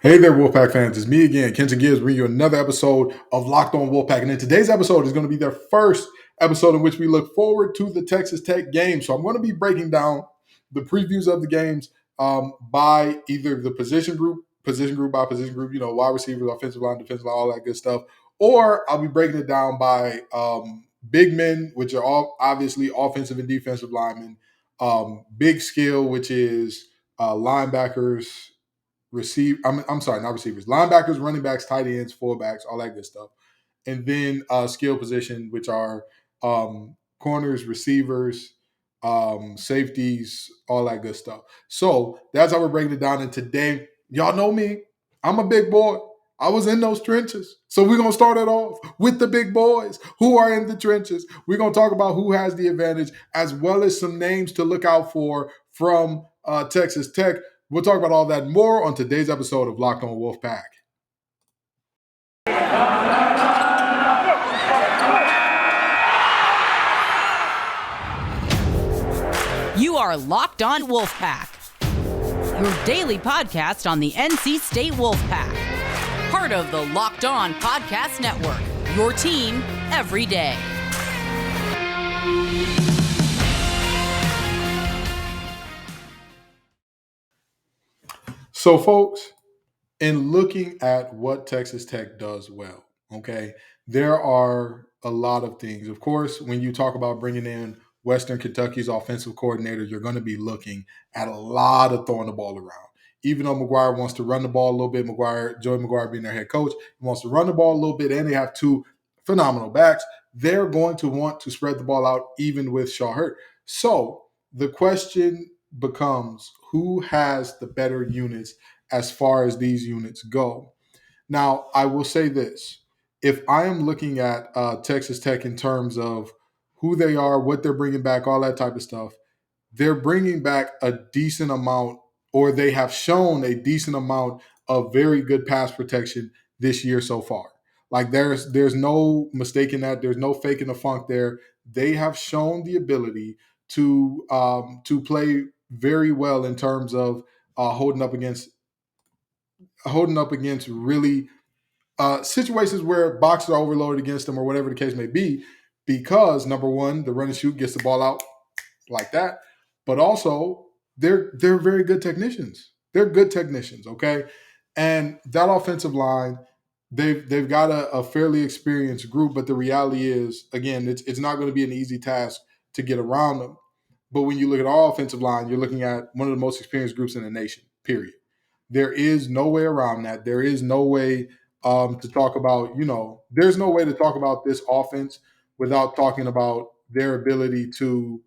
Hey there, Wolfpack fans. It's me again, Kenton Gibbs, bringing you another episode of Locked On Wolfpack. And in today's episode is going to be their first episode in which we look forward to the Texas Tech game. So I'm going to be breaking down the previews of the games by either the position group by position group, wide receivers, offensive line, defensive line, all that good stuff. Or I'll be breaking it down by big men, which are all obviously offensive and defensive linemen, big skill, which is linebackers, I'm sorry, not receivers, linebackers, running backs, tight ends, fullbacks, all that good stuff. And then skill position, which are corners, receivers, safeties, all that good stuff. So that's how we're breaking it down. And today, y'all know me, I'm a big boy. I was in those trenches. So we're going to start it off with the big boys who are in the trenches. We're going to talk about who has the advantage, as well as some names to look out for from Texas Tech. We'll talk about all that and more on today's episode of Locked On Wolfpack. You are Locked On Wolfpack, your daily podcast on the NC State Wolfpack. Part of the Locked On Podcast Network, your team every day. So, folks, in looking at what Texas Tech does well, okay, there are a lot of things. Of course, when you talk about bringing in Western Kentucky's offensive coordinator, you're going to be looking at a lot of throwing the ball around. Even though McGuire wants to run the ball a little bit, Joey McGuire being their head coach, he wants to run the ball a little bit, and they have two phenomenal backs. They're going to want to spread the ball out even with Shaw hurt. So the question becomes, who has the better units as far as these units go? Now, I will say this. If I am looking at Texas Tech in terms of who they are, what they're bringing back, all that type of stuff, they're bringing back a decent amount, or they have shown a decent amount of very good pass protection this year so far. Like there's no mistaking that. There's no faking the funk there. They have shown the ability to play very well in terms of holding up against really situations where boxes are overloaded against them or whatever the case may be, because number one, the run and shoot gets the ball out like that, but also they're very good technicians. They're good technicians, okay? And that offensive line, they've got a fairly experienced group, but the reality is, again, it's not going to be an easy task to get around them. But when you look at our offensive line, you're looking at one of the most experienced groups in the nation, period. There is no way around that. There is no way to talk about, there's no way to talk about this offense without talking about their ability to,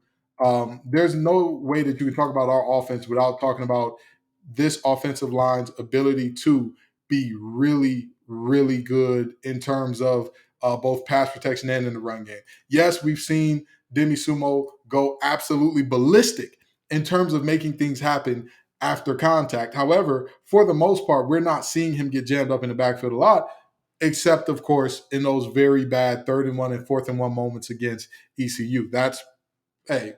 there's no way that you can talk about our offense without talking about this offensive line's ability to be really, really good in terms of both pass protection and in the run game. Yes, we've seen Demi Sumo go absolutely ballistic in terms of making things happen after contact. However, for the most part, we're not seeing him get jammed up in the backfield a lot, except, of course, in those very bad 3rd and 1 and 4th and 1 moments against ECU.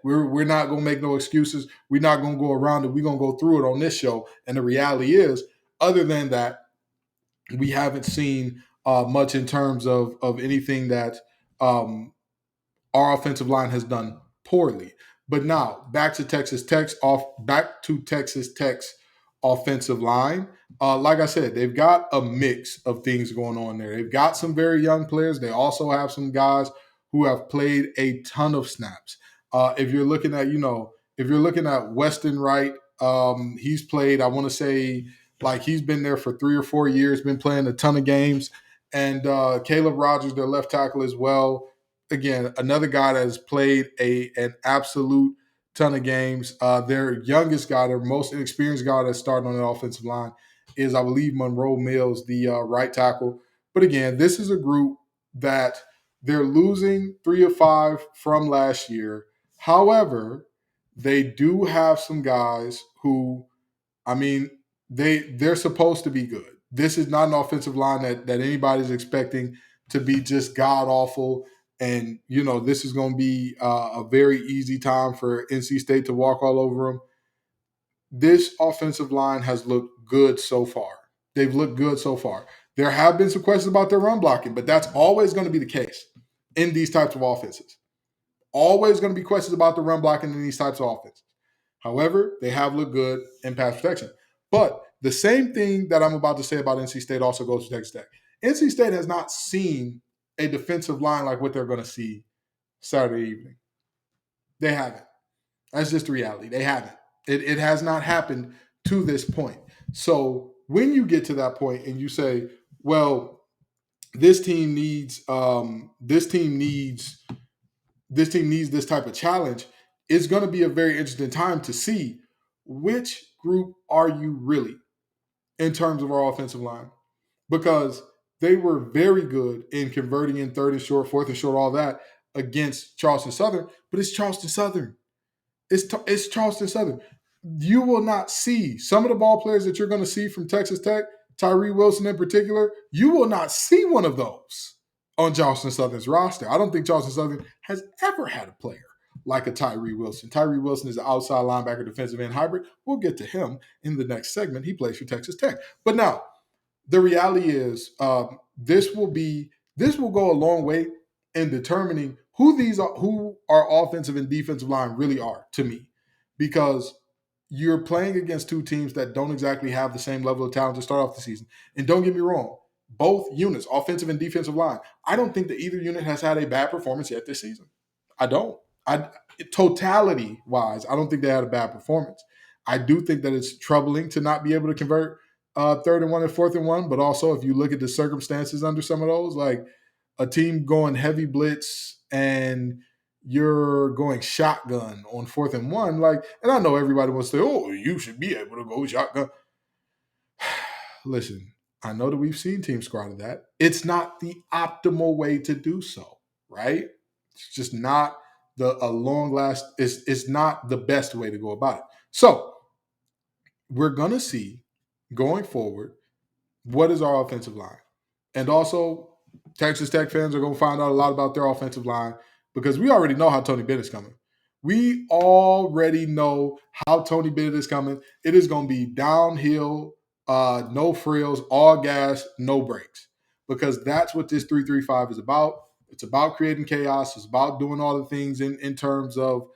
We're not going to make no excuses. We're not going to go around it. We're going to go through it on this show. And the reality is, other than that, we haven't seen much in terms of anything that our offensive line has done poorly. But now back to Texas Tech's offensive line. Like I said, they've got a mix of things going on there. They've got some very young players. They also have some guys who have played a ton of snaps. If you're looking at Weston Wright, he's played, I want to say, like he's been there for 3 or 4 years, been playing a ton of games. And Caleb Rogers, their left tackle as well. Again, another guy that has played an absolute ton of games. Their youngest guy, their most inexperienced guy that's starting on the offensive line is, I believe, Monroe Mills, the right tackle. But again, this is a group that they're losing 3 of 5 from last year. However, they do have some guys who, they're supposed to be good. This is not an offensive line that anybody's expecting to be just god-awful. And, this is going to be a very easy time for NC State to walk all over them. This offensive line has looked good so far. They've looked good so far. There have been some questions about their run blocking, but that's always going to be the case in these types of offenses. Always going to be questions about the run blocking in these types of offenses. However, they have looked good in pass protection. But the same thing that I'm about to say about NC State also goes to Texas Tech. NC State has not seen a defensive line like what they're going to see Saturday evening. They haven't. That's just the reality. They haven't. It has not happened to this point. So when you get to that point and you say, well, this team needs this type of challenge, it's going to be a very interesting time to see which group are you really in terms of our offensive line, because they were very good in converting in third and short, fourth and short, all that against Charleston Southern, but it's Charleston Southern. It's Charleston Southern. You will not see some of the ball players that you're going to see from Texas Tech, Tyree Wilson in particular. You will not see one of those on Charleston Southern's roster. I don't think Charleston Southern has ever had a player like a Tyree Wilson. Tyree Wilson is an outside linebacker, defensive end hybrid. We'll get to him in the next segment. He plays for Texas Tech. But now, the reality is this will go a long way in determining who our offensive and defensive line really are to me, because you're playing against two teams that don't exactly have the same level of talent to start off the season. And don't get me wrong, both units, offensive and defensive line, I don't think that either unit has had a bad performance yet this season. I don't. Totality wise, I don't think they had a bad performance. I do think that it's troubling to not be able to convert third and one and fourth and one, but also if you look at the circumstances under some of those, like a team going heavy blitz and you're going shotgun on fourth and one, like, and I know everybody wants to say, oh, you should be able to go shotgun. Listen, I know that we've seen teams squat at that. It's not the optimal way to do so, right? It's just not it's not the best way to go about it. So we're going to see going forward, what is our offensive line? And also, Texas Tech fans are going to find out a lot about their offensive line, because we already know how Tony Bennett's coming. We already know how Tony Bennett is coming. It is going to be downhill, no frills, all gas, no brakes, because that's what this 3-3-5 is about. It's about creating chaos. It's about doing all the things in terms of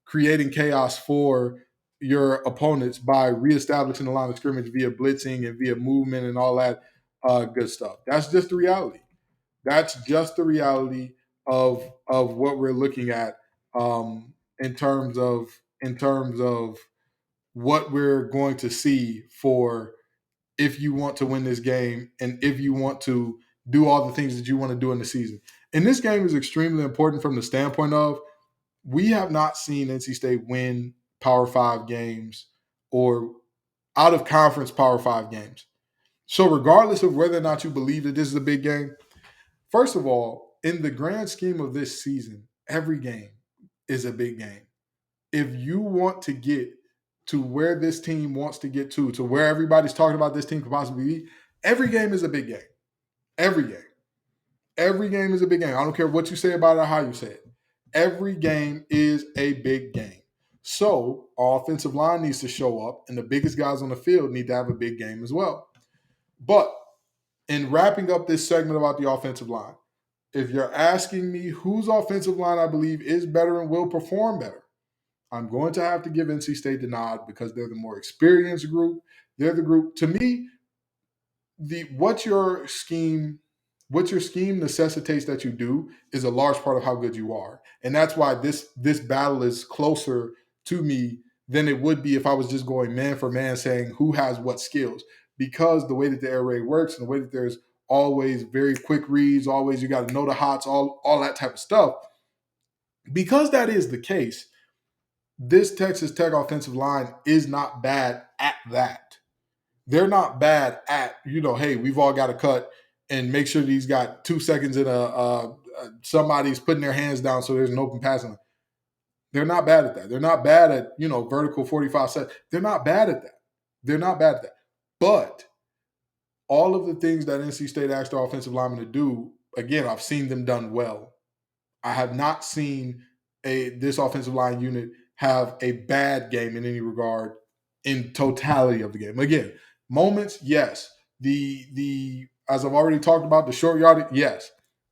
creating chaos for your opponents by reestablishing the line of scrimmage via blitzing and via movement and all that good stuff. That's just the reality. That's just the reality of what we're looking at in terms of what we're going to see for if you want to win this game and if you want to do all the things that you want to do in the season. And this game is extremely important from the standpoint of we have not seen NC State win Power 5 games or out of conference Power 5 games. So regardless of whether or not you believe that this is a big game, first of all, in the grand scheme of this season, every game is a big game. If you want to get to where this team wants to get to where everybody's talking about this team could possibly be, every game is a big game. Every game. Every game is a big game. I don't care what you say about it or how you say it. Every game is a big game. So our offensive line needs to show up, and the biggest guys on the field need to have a big game as well. But in wrapping up this segment about the offensive line, if you're asking me whose offensive line I believe is better and will perform better, I'm going to have to give NC State the nod because they're the more experienced group. They're the group, to me, what your scheme necessitates that you do is a large part of how good you are. And that's why this battle is closer to me than it would be if I was just going man for man saying who has what skills. Because the way that the air raid works and the way that there's always very quick reads, always you got to know the hots, all that type of stuff. Because that is the case, this Texas Tech offensive line is not bad at that. They're not bad at, hey, we've all got to cut and make sure he's got 2 seconds in somebody's putting their hands down so there's an open passing. They're not bad at that. They're not bad at, vertical 45 seconds. They're not bad at that. But all of the things that NC State asked their offensive linemen to do, again, I've seen them done well. I have not seen this offensive line unit have a bad game in any regard in totality of the game. Again, moments, yes. The as I've already talked about, the short yardage, yes.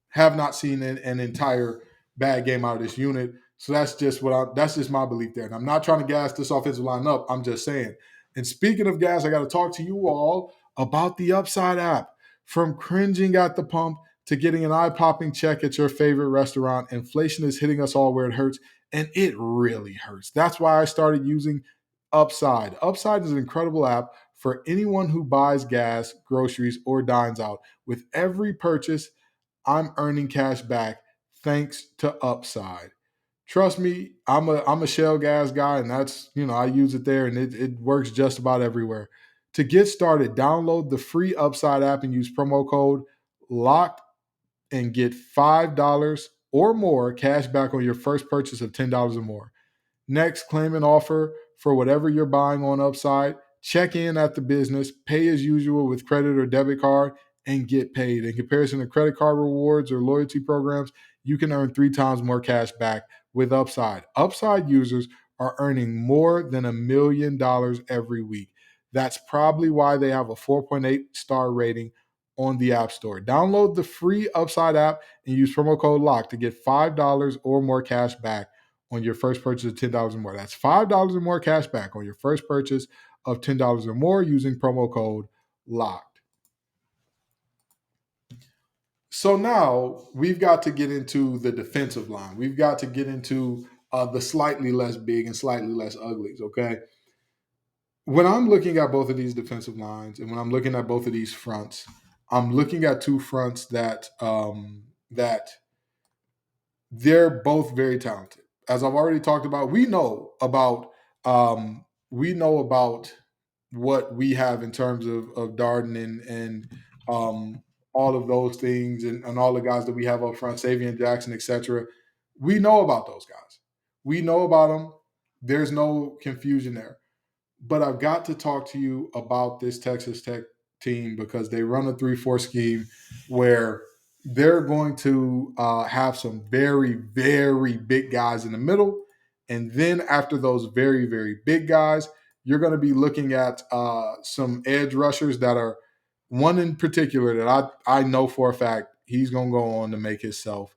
Have not seen an entire bad game out of this unit. So that's just my belief there. And I'm not trying to gas this offensive line up. I'm just saying. And speaking of gas, I got to talk to you all about the Upside app. From cringing at the pump to getting an eye-popping check at your favorite restaurant, inflation is hitting us all where it hurts, and it really hurts. That's why I started using Upside. Upside is an incredible app for anyone who buys gas, groceries, or dines out. With every purchase, I'm earning cash back thanks to Upside. Trust me, I'm a Shell gas guy, and that's I use it there, and it works just about everywhere. To get started, download the free Upside app and use promo code LOCKED and get $5 or more cash back on your first purchase of $10 or more. Next, claim an offer for whatever you're buying on Upside. Check in at the business, pay as usual with credit or debit card, and get paid. In comparison to credit card rewards or loyalty programs, you can earn 3 times more cash back with Upside. Upside users are earning more than $1 million every week. That's probably why they have a 4.8-star rating on the App Store. Download the free Upside app and use promo code LOCK to get $5 or more cash back on your first purchase of $10 or more. That's $5 or more cash back on your first purchase of $10 or more using promo code LOCKED. So now we've got to get into the defensive line. We've got to get into the slightly less big and slightly less uglies, okay? When I'm looking at both of these defensive lines and when I'm looking at both of these fronts, I'm looking at two fronts that they're both very talented. As I've already talked about, we know about what we have in terms of Darden and all of those things and all the guys that we have up front, Savion Jackson, etc. We know about those guys. We know about them. There's no confusion there. But I've got to talk to you about this Texas Tech team because they run a 3-4 scheme where they're going to have some very, very big guys in the middle. And then after those very, very big guys, you're going to be looking at some edge rushers that are one in particular that I know for a fact he's going to go on to make himself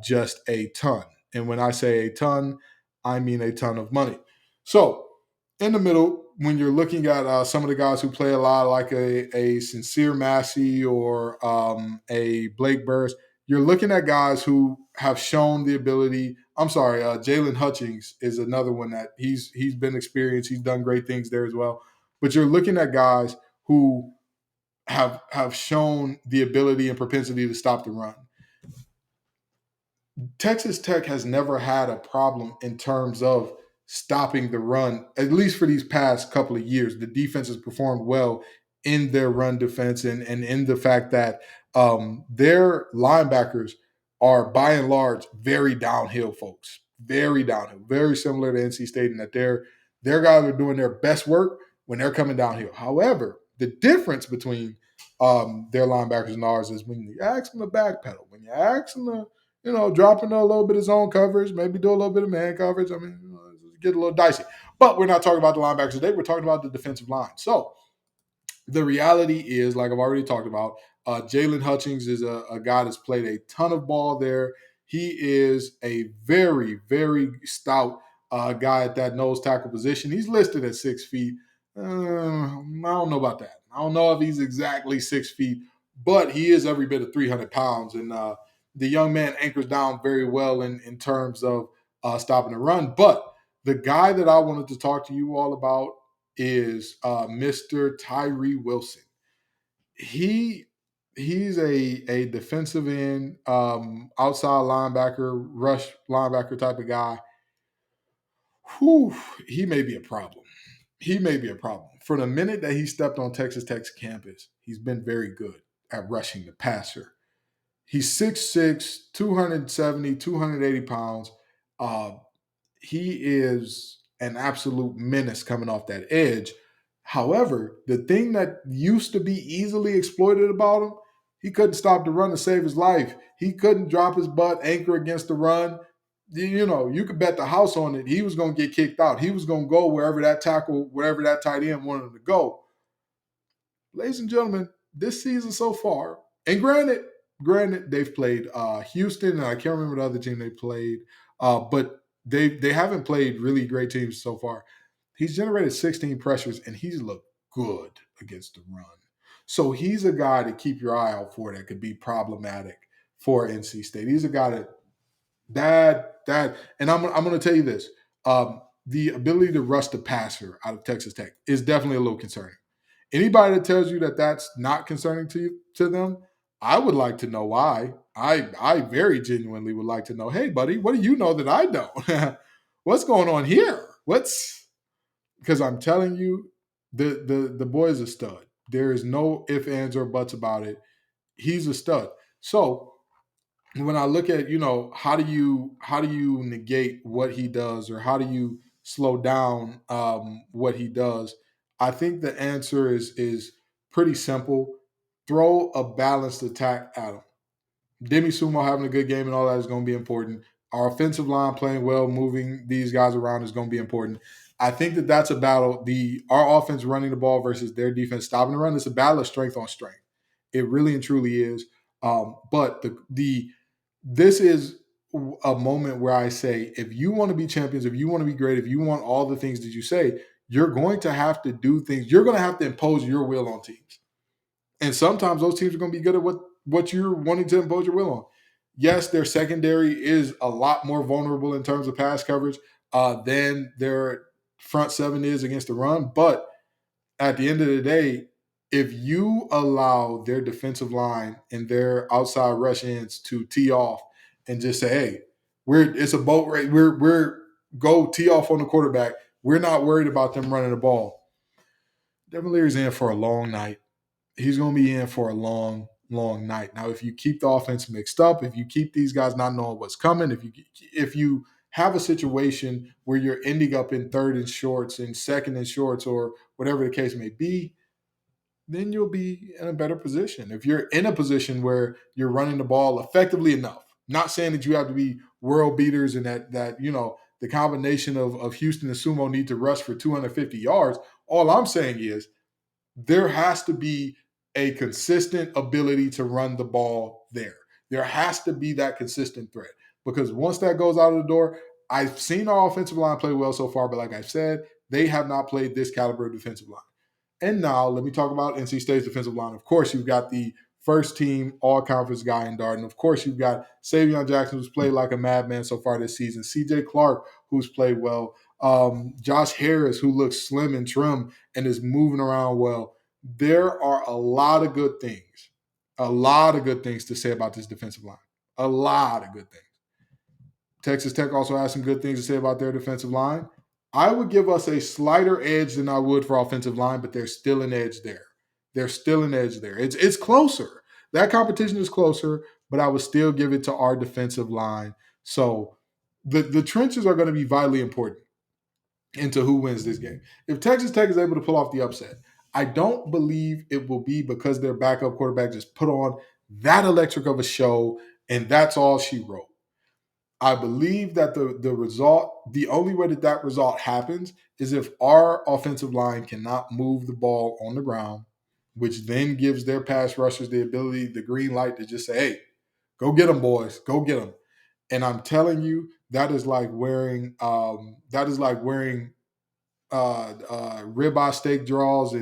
just a ton. And when I say a ton, I mean a ton of money. So in the middle, when you're looking at some of the guys who play a lot, like a Sincere Massey or a Blake Burris, you're looking at guys who have shown the ability. I'm sorry, Jalen Hutchings is another one that he's been experienced. He's done great things there as well. But you're looking at guys who have shown the ability and propensity to stop the run. Texas Tech has never had a problem in terms of stopping the run, at least for these past couple of years. The defense has performed well in their run defense and in the fact that their linebackers are by and large very downhill folks, very downhill, very similar to NC State in that their guys are doing their best work when they're coming downhill. However, the difference between their linebackers and ours is when you ask them to backpedal, when you ask them to dropping a little bit of zone coverage, maybe do a little bit of man coverage. I mean, get a little dicey. But we're not talking about the linebackers today. We're talking about the defensive line. So the reality is, like I've already talked about, Jalen Hutchings is a guy that's played a ton of ball there. He is a very, very stout guy at that nose tackle position. He's listed at 6 feet. I don't know about that. I don't know if he's exactly 6 feet, but he is every bit of 300 pounds. And the young man anchors down very well in terms of stopping the run. But the guy that I wanted to talk to you all about is Mr. Tyree Wilson. He's a defensive end, outside linebacker, rush linebacker type of guy. Whew, he may be a problem. He may be a problem. For the minute that he stepped on Texas Tech's campus, he's been very good at rushing the passer. He's 6'6", 270, 280 pounds. He is an absolute menace coming off that edge. However, the thing that used to be easily exploited about him, he couldn't stop the run to save his life. He couldn't drop his butt, anchor against the run. You could bet the house on it. He was going to get kicked out. He was going to go wherever that tackle, wherever that tight end wanted him to go. Ladies and gentlemen, this season so far, and granted, they've played Houston, and I can't remember the other team they played, but they haven't played really great teams so far. He's generated 16 pressures, and he's looked good against the run. So he's a guy to keep your eye out for that could be problematic for NC State. He's a guy and I'm going to tell you this: the ability to rush the passer out of Texas Tech is definitely a little concerning. Anybody that tells you that that's not concerning to them, I would like to know why. I very genuinely would like to know. Hey, buddy, what do you know that I don't? What's going on here? Because I'm telling you, the boy is a stud. There is no ifs, ands, or buts about it. He's a stud. So when I look at how do you negate what he does, or how do you slow down what he does, I think the answer is pretty simple. Throw a balanced attack at him. Demi Sumo having a good game and all that is going to be important. Our offensive line playing well, moving these guys around is going to be important. I think that that's a battle. Our offense running the ball versus their defense stopping the run. It's a battle of strength on strength. It really and truly is. But this is a moment where I say, if you want to be champions, if you want to be great, if you want all the things that you say, you're going to have to do things. You're going to have to impose your will on teams. And sometimes those teams are going to be good at what you're wanting to impose your will on. Yes, their secondary is a lot more vulnerable in terms of pass coverage than their front seven is against the run. But at the end of the day, if you allow their defensive line and their outside rush ends to tee off and just say, "Hey, it's a boat race. We're go tee off on the quarterback. We're not worried about them running the ball." Devin Leary's in for a long night. He's going to be in for a long, long night. Now, if you keep the offense mixed up, if you keep these guys not knowing what's coming, if you have a situation where you're ending up in third and shorts and second and shorts, or whatever the case may be, then you'll be in a better position. If you're in a position where you're running the ball effectively enough, not saying that you have to be world beaters and that the combination of Houston and Sumo need to rush for 250 yards. All I'm saying is there has to be a consistent ability to run the ball there. There has to be that consistent threat, because once that goes out of the door, I've seen our offensive line play well so far, but like I said, they have not played this caliber of defensive line. And now let me talk about NC State's defensive line. Of course, you've got the first team all-conference guy in Darden. Of course, you've got Savion Jackson, who's played like a madman so far this season. C.J. Clark, who's played well. Josh Harris, who looks slim and trim and is moving around well. There are a lot of good things to say about this defensive line. A lot of good things. Texas Tech also has some good things to say about their defensive line. I would give us a slighter edge than I would for offensive line, but there's still an edge there. There's still an edge there. It's closer. That competition is closer, but I would still give it to our defensive line. So the trenches are going to be vitally important into who wins this game. If Texas Tech is able to pull off the upset, I don't believe it will be because their backup quarterback just put on that electric of a show and that's all she wrote. I believe that the only way that result happens is if our offensive line cannot move the ball on the ground, which then gives their pass rushers the ability, the green light to just say, "Hey, go get them, boys, go get them." And I'm telling you, that is like wearing ribeye steak draws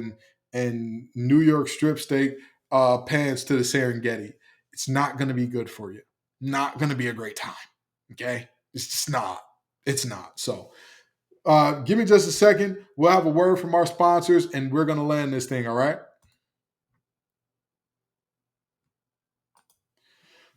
and New York strip steak pants to the Serengeti. It's not going to be good for you. Not going to be a great time. Okay, it's just not. It's not. So, give me just a second. We'll have a word from our sponsors, and we're going to land this thing. All right.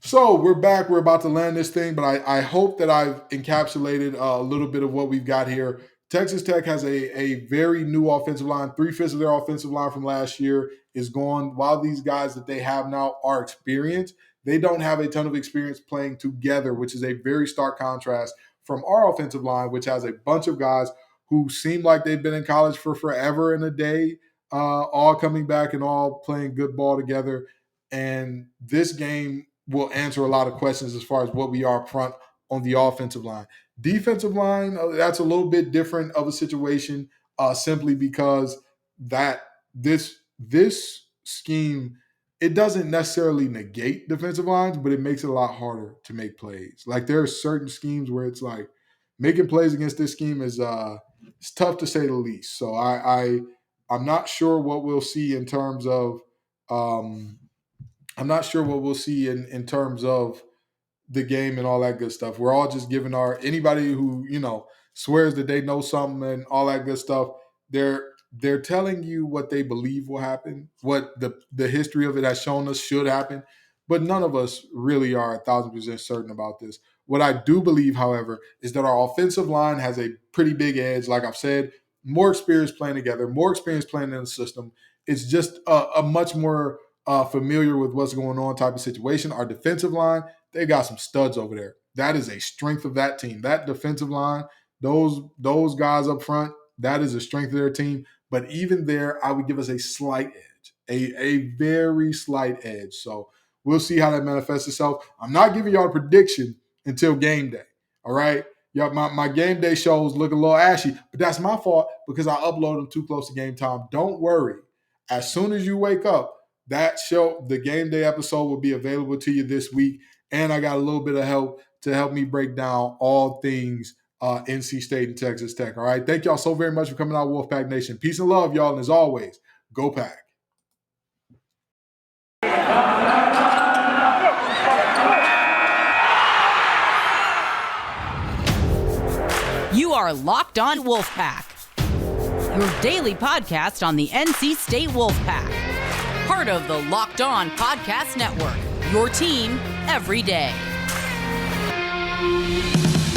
So we're back. We're about to land this thing, but I hope that I've encapsulated a little bit of what we've got here. Texas Tech has a very new offensive line. 3/5 of their offensive line from last year is gone. While these guys that they have now are experienced, they don't have a ton of experience playing together, which is a very stark contrast from our offensive line, which has a bunch of guys who seem like they've been in college for forever and a day, all coming back and all playing good ball together. And this game will answer a lot of questions as far as what we are up front on the offensive line. Defensive line, that's a little bit different of a situation, simply because that this scheme, it doesn't necessarily negate defensive lines, but it makes it a lot harder to make plays. Like there are certain schemes where it's like making plays against this scheme is it's tough to say the least. So I'm not sure what we'll see in terms of I'm not sure what we'll see in terms of the game and all that good stuff. We're all just giving anybody who, swears that they know something and all that good stuff, they're telling you what they believe will happen, what the history of it has shown us should happen, but none of us really are 1,000% certain about this. What I do believe, however, is that our offensive line has a pretty big edge. Like I've said, more experience playing together, more experience playing in the system. It's just a much more familiar with what's going on type of situation. Our defensive line, they got some studs over there. That is a strength of that team. That defensive line, those guys up front, that is a strength of their team. But even there, I would give us a slight edge, a very slight edge. So we'll see how that manifests itself. I'm not giving y'all a prediction until game day. All right. Yeah, my game day shows look a little ashy, but that's my fault because I uploaded them too close to game time. Don't worry. As soon as you wake up, that show, the game day episode, will be available to you this week. And I got a little bit of help to help me break down all things NC State and Texas Tech. All right. Thank y'all so very much for coming out, Wolfpack Nation. Peace and love, y'all. And as always, go Pack. You are Locked On Wolfpack, your daily podcast on the NC State Wolfpack, part of the Locked On Podcast Network, your team every day.